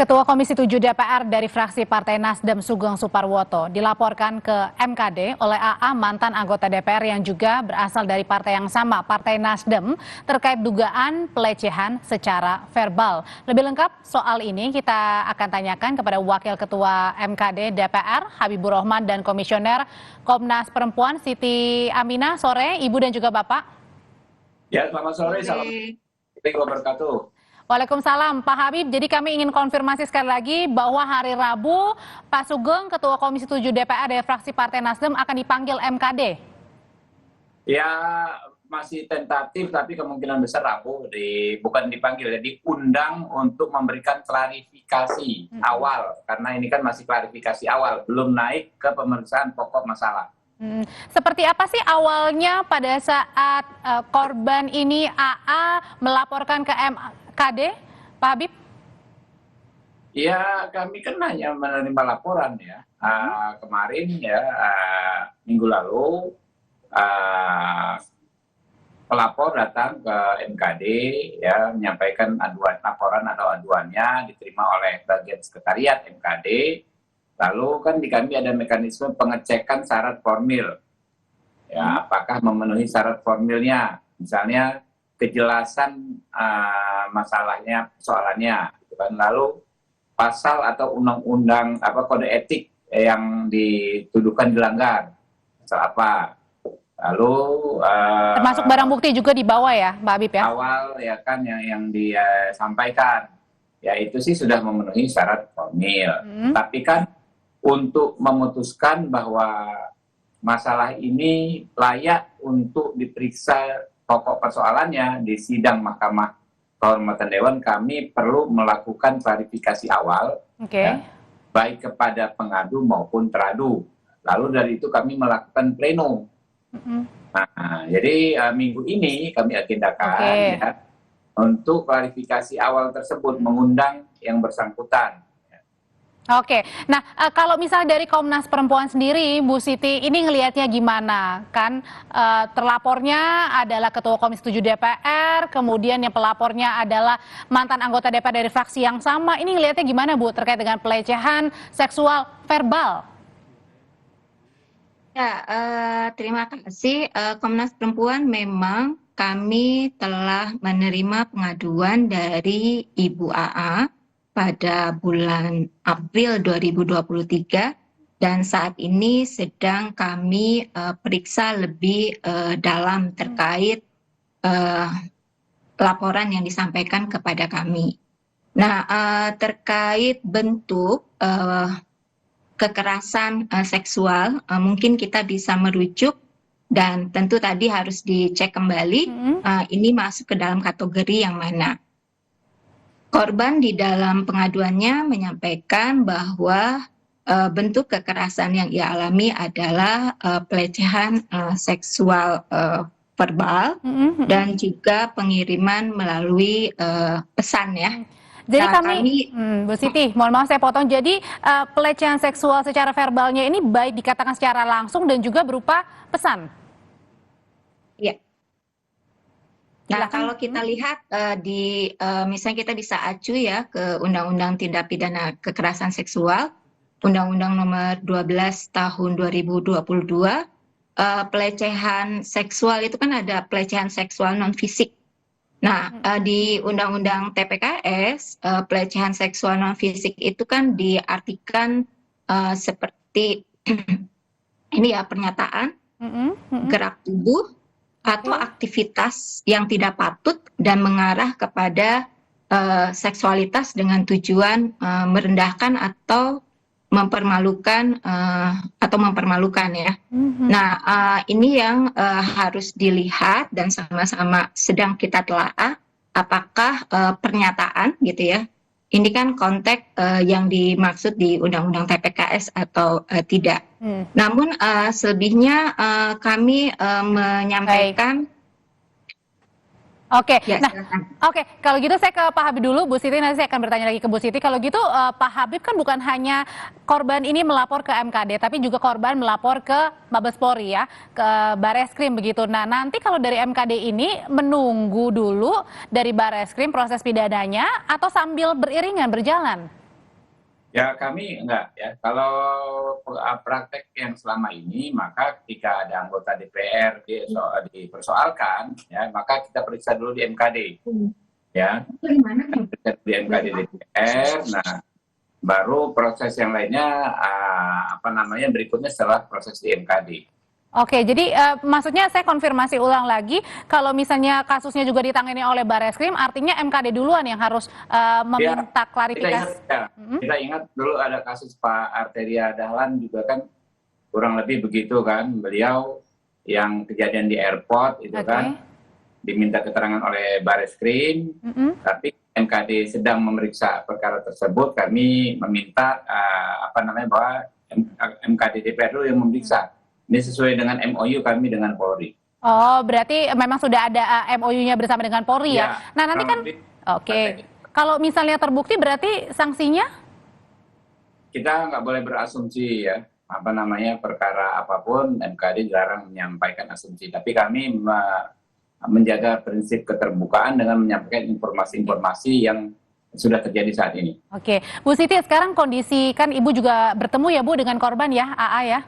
Ketua Komisi 7 DPR dari fraksi Partai Nasdem Sugeng Suparwoto dilaporkan ke MKD oleh AA mantan anggota DPR yang juga berasal dari partai yang sama, Partai Nasdem, terkait dugaan pelecehan secara verbal. Lebih lengkap soal ini kita akan tanyakan kepada Wakil Ketua MKD DPR Habibur Rahman dan Komisioner Komnas Perempuan Siti Aminah. Sore Ibu dan juga Bapak. Ya, selamat sore. Assalamualaikum warahmatullahi wabarakatuh. Waalaikumsalam, Pak Habib. Jadi kami ingin konfirmasi sekali lagi bahwa hari Rabu Pak Sugeng, Ketua Komisi 7 DPR dari fraksi Partai Nasdem akan dipanggil MKD. Ya, masih tentatif, tapi kemungkinan besar Rabu bukan dipanggil, jadi diundang untuk memberikan klarifikasi awal, karena ini kan masih klarifikasi awal, belum naik ke pemeriksaan pokok masalah. Seperti apa sih awalnya pada saat korban ini AA melaporkan ke MKD, Pak Habib? Ya, kami kan hanya menerima laporan ya. Kemarin ya, minggu lalu pelapor datang ke MKD ya, menyampaikan laporan atau aduannya diterima oleh bagian sekretariat MKD. Lalu kan di kami ada mekanisme pengecekan syarat formil. Ya, apakah memenuhi syarat formilnya? Misalnya kejelasan masalahnya, persoalannya, gitu kan. Lalu pasal atau undang-undang kode etik yang dituduhkan dilanggar, pasal apa? Lalu termasuk barang bukti juga dibawa ya, Mbak Habib ya? Awal ya kan yang dia sampaikan, ya itu sih sudah memenuhi syarat formil. Tapi kan untuk memutuskan bahwa masalah ini layak untuk diperiksa pokok persoalannya di sidang Mahkamah Kehormatan Dewan, kami perlu melakukan klarifikasi awal, ya, baik kepada pengadu maupun teradu. Lalu dari itu kami melakukan pleno. Nah, jadi minggu ini kami agendakan ya, untuk klarifikasi awal tersebut, mengundang yang bersangkutan. Oke, nah kalau misalnya dari Komnas Perempuan sendiri, Bu Siti, ini ngelihatnya gimana? Kan terlapornya adalah Ketua Komisi 7 DPR, kemudian yang pelapornya adalah mantan anggota DPR dari fraksi yang sama. Ini ngelihatnya gimana, Bu, terkait dengan pelecehan seksual verbal? Ya, terima kasih. Komnas Perempuan memang kami telah menerima pengaduan dari Ibu AA pada bulan April 2023 dan saat ini sedang kami periksa lebih dalam terkait laporan yang disampaikan kepada kami. Nah, terkait bentuk kekerasan seksual, mungkin kita bisa merujuk dan tentu tadi harus dicek kembali ini masuk ke dalam kategori yang mana. Korban di dalam pengaduannya menyampaikan bahwa bentuk kekerasan yang ia alami adalah pelecehan seksual verbal dan juga pengiriman melalui pesan ya. Jadi Bu Siti, mohon maaf saya potong. Jadi pelecehan seksual secara verbalnya ini baik dikatakan secara langsung dan juga berupa pesan. Iya. Nah, kalau kita lihat misalnya kita bisa acu ya ke Undang-Undang Tindak Pidana Kekerasan Seksual, Undang-Undang Nomor 12 Tahun 2022, pelecehan seksual itu kan ada pelecehan seksual non fisik. Nah, di Undang-Undang TPKS, pelecehan seksual non fisik itu kan diartikan seperti ini ya, pernyataan, gerak tubuh, atau aktivitas yang tidak patut dan mengarah kepada seksualitas dengan tujuan merendahkan atau mempermalukan ya. Nah, ini yang harus dilihat dan sama-sama sedang kita telaah apakah pernyataan gitu ya. Ini kan konteks yang dimaksud di Undang-Undang TPKS atau tidak. Namun selebihnya kami menyampaikan. Oke, ya, kalau gitu saya ke Pak Habib dulu, Bu Siti, nanti saya akan bertanya lagi ke Bu Siti. Kalau gitu Pak Habib kan bukan hanya korban ini melapor ke MKD, tapi juga korban melapor ke Mabes Polri ya, ke Bareskrim begitu. Nah, nanti kalau dari MKD ini menunggu dulu dari Bareskrim proses pidananya atau sambil beriringan berjalan? Ya kami enggak ya. Kalau praktek yang selama ini, maka ketika ada anggota DPR dipersoalkan, ya maka kita periksa dulu di MKD, ya. Periksa di MKD DPR. Nah, baru proses yang lainnya berikutnya setelah proses di MKD. Oke, jadi maksudnya saya konfirmasi ulang lagi, kalau misalnya kasusnya juga ditangani oleh Bareskrim, artinya MKD duluan yang harus meminta klarifikasi. Kita ingat dulu ada kasus Pak Arteria Dahlan juga kan kurang lebih begitu kan, beliau yang kejadian di airport itu kan diminta keterangan oleh Bareskrim, tapi MKD sedang memeriksa perkara tersebut, kami meminta bahwa MKD DPR dulu yang memeriksa. Ini sesuai dengan MOU kami dengan Polri. Oh, berarti memang sudah ada MOU-nya bersama dengan Polri ya? Nah, nanti kan, kalau misalnya terbukti berarti sanksinya? Kita nggak boleh berasumsi ya, perkara apapun MKD dilarang menyampaikan asumsi. Tapi kami menjaga prinsip keterbukaan dengan menyampaikan informasi-informasi yang sudah terjadi saat ini. Oke, Bu Siti, sekarang kondisi kan Ibu juga bertemu ya Bu dengan korban ya, AA ya?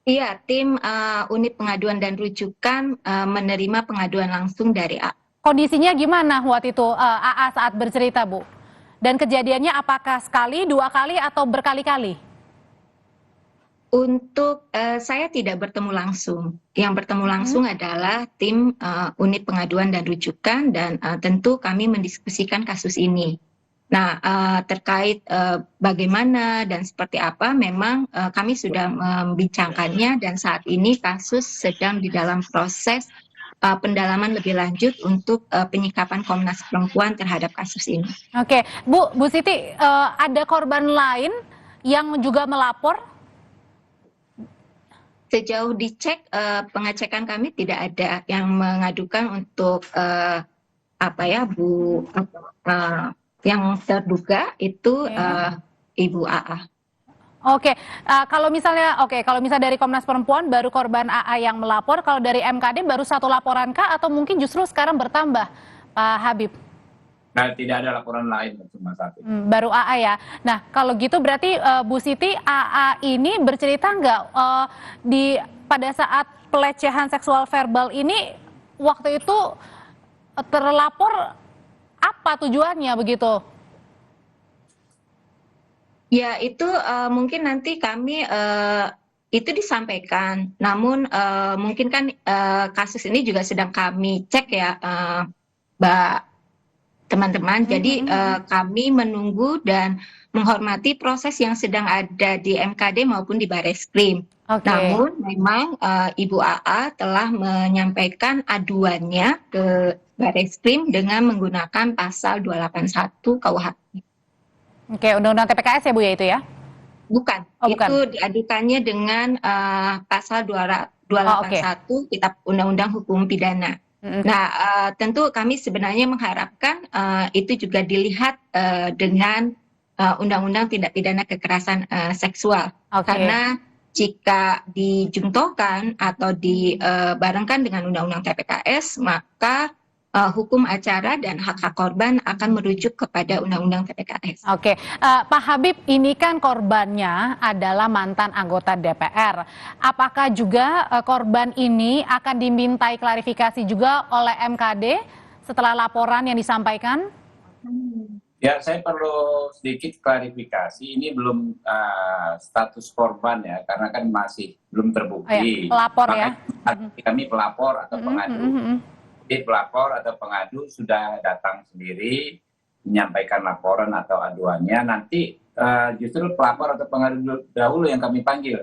Iya, tim unit pengaduan dan rujukan menerima pengaduan langsung dari AA. Kondisinya gimana waktu itu AA saat bercerita, Bu? Dan kejadiannya apakah sekali, 2 kali, atau berkali-kali? Untuk saya tidak bertemu langsung. Yang bertemu langsung adalah tim unit pengaduan dan rujukan, dan tentu kami mendiskusikan kasus ini. Nah, terkait bagaimana dan seperti apa, memang kami sudah membincangkannya, dan saat ini kasus sedang di dalam proses pendalaman lebih lanjut untuk penyikapan Komnas Perempuan terhadap kasus ini. Oke, Bu Siti, ada korban lain yang juga melapor? Sejauh dicek pengecekan kami tidak ada yang mengadukan untuk yang terduga itu Ibu AA. Oke, kalau misalnya dari Komnas Perempuan baru korban AA yang melapor, kalau dari MKD baru 1 laporan kah, atau mungkin justru sekarang bertambah, Pak Habib? Nah, tidak ada laporan lain, cuma 1. Baru AA ya. Nah, kalau gitu berarti Bu Siti, AA ini bercerita nggak pada saat pelecehan seksual verbal ini, waktu itu terlapor apa tujuannya begitu? Ya, itu mungkin nanti kami itu disampaikan. Namun mungkin kan kasus ini juga sedang kami cek ya, Mbak, teman-teman. Jadi kami menunggu dan menghormati proses yang sedang ada di MKD maupun di Bareskrim. Namun memang Ibu AA telah menyampaikan aduannya ke Bareskrim dengan menggunakan pasal 281 KUHP. Oke, Undang-Undang TPKS ya Bu ya itu ya? Bukan, itu diadukannya dengan pasal 281 Kitab Undang-Undang Hukum Pidana. Nah, tentu kami sebenarnya mengharapkan itu juga dilihat dengan Undang-Undang Tindak Pidana Kekerasan Seksual. Karena jika dijungtokan atau dibarengkan dengan Undang-Undang TPKS, maka hukum acara dan hak-hak korban akan merujuk kepada Undang-Undang TPKS. Oke, Pak Habib, ini kan korbannya adalah mantan anggota DPR. Apakah juga korban ini akan dimintai klarifikasi juga oleh MKD setelah laporan yang disampaikan? Ya, saya perlu sedikit klarifikasi. Ini belum status korban ya, karena kan masih belum terbukti. Pelapor ya? Kami pelapor atau pengadu. Pelapor atau pengadu sudah datang sendiri menyampaikan laporan atau aduannya, nanti justru pelapor atau pengadu dahulu yang kami panggil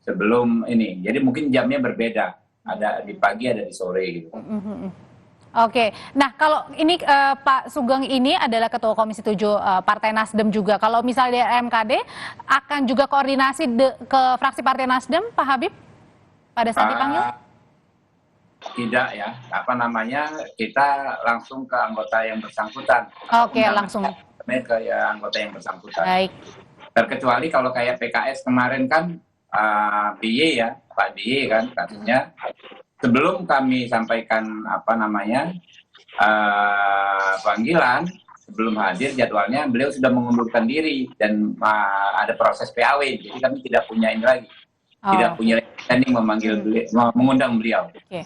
sebelum ini. Jadi mungkin jamnya berbeda, ada di pagi ada di sore gitu. Oke, nah kalau ini Pak Sugeng ini adalah Ketua Komisi 7 Partai Nasdem juga. Kalau misalnya dari MKD akan juga koordinasi ke fraksi Partai Nasdem, Pak Habib, pada saat dipanggil? Tidak ya, kita langsung ke anggota yang bersangkutan. Oke, langsung ke anggota yang bersangkutan. Baik. Terkecuali kalau kayak PKS kemarin kan BY ya, Pak BY kan kasusnya. Sebelum kami sampaikan panggilan, belum hadir jadwalnya, beliau sudah mengundurkan diri dan ada proses PAW, jadi kami tidak punya ini lagi, tidak punya standing memanggil beliau, mengundang beliau. Oke.